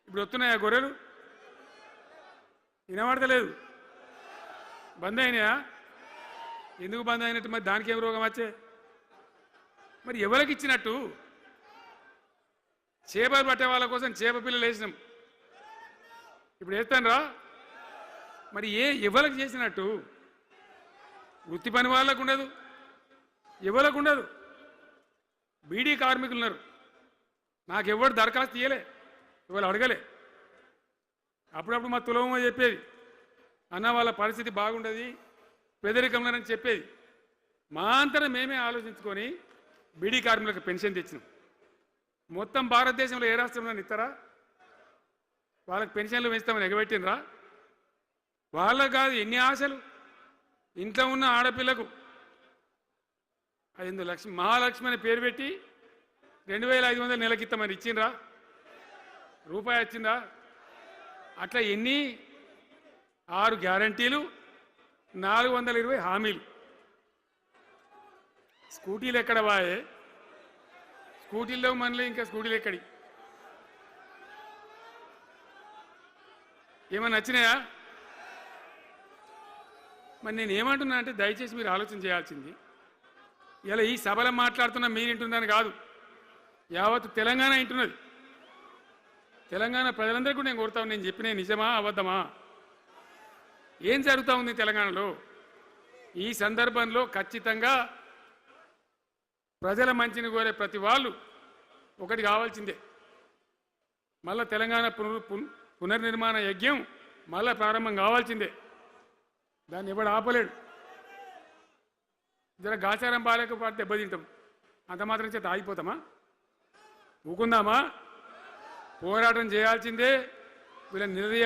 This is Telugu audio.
ఇప్పుడు వస్తున్నాయా గొర్రెలు? వినబడతలేదు. బంద్ అయినాయా? ఎందుకు బంద్ అయినట్టు? మరి దానికి ఏం రోగం వచ్చే? మరి ఎవరికి ఇచ్చినట్టు? చేపలు పట్టే వాళ్ళ కోసం చేప పిల్లలు వేసినాం, ఇప్పుడు వేస్తాను రా. మరి ఎవరికి చేసినట్టు? వృత్తి పని వాళ్ళకు ఉండదు, ఎవరికి ఉండదు. బీడీ కార్మికులు ఉన్నారు, నాకెవ్వరు దరఖాస్తు ఇయ్యలే, ఇవాళ అడగలే. అప్పుడప్పుడు మా తులవమ్మ చెప్పేది, అన్న వాళ్ళ పరిస్థితి బాగుండదు పేదరికంలోనని చెప్పేది. మా అంతటా మేమే ఆలోచించుకొని బీడీ కార్మికులకు పెన్షన్ తెచ్చినాం. మొత్తం భారతదేశంలో ఏ రాష్ట్రంలో ఇస్తారా? వాళ్ళకి పెన్షన్లు పెంచుతామని ఎగబెట్టినరా? వాళ్ళకు కాదు, ఎన్ని ఆశలు ఇంట్లో ఉన్న ఆడపిల్లకు 5 లక్షలు మహాలక్ష్మి అనే పేరు పెట్టి 2500 నెలకిస్తామని ఇచ్చిండ్రా? రూపాయి వచ్చిందా? అట్లా ఎన్ని 6 గ్యారంటీలు, 420 హామీలు. స్కూటీలు ఎక్కడ వాయే? స్కూటీల్లో మనలే, ఇంకా స్కూటీలు ఎక్కడి? ఏమన్నా నచ్చినాయా? మరి నేను ఏమంటున్నా అంటే, దయచేసి మీరు ఆలోచన చేయాల్సింది, ఇలా ఈ సభలో మాట్లాడుతున్నా మీరు వింటున్నాను కాదు, యావత్ తెలంగాణ వింటున్నది. తెలంగాణ ప్రజలందరికీ నేను కోరుతాను, నేను చెప్పిన నిజమా అబద్ధమా, ఏం జరుగుతూ ఉంది తెలంగాణలో? ఈ సందర్భంలో ఖచ్చితంగా ప్రజల మంచిని కోరే ప్రతి వాళ్ళు ఒకటి కావాల్సిందే, మళ్ళా తెలంగాణ పునర్నిర్మాణ యజ్ఞం మళ్ళా ప్రారంభం కావాల్సిందే. దాన్ని ఎవడు ఆపలేడు. జర గాచారం బాలేకపోతే దెబ్బతింటాం, అంత మాత్రం చేత ఆగిపోతామా? ఊకుందామా? పోరాటం చేయాల్సిందే. వీళ్ళని నిలదీయాలి.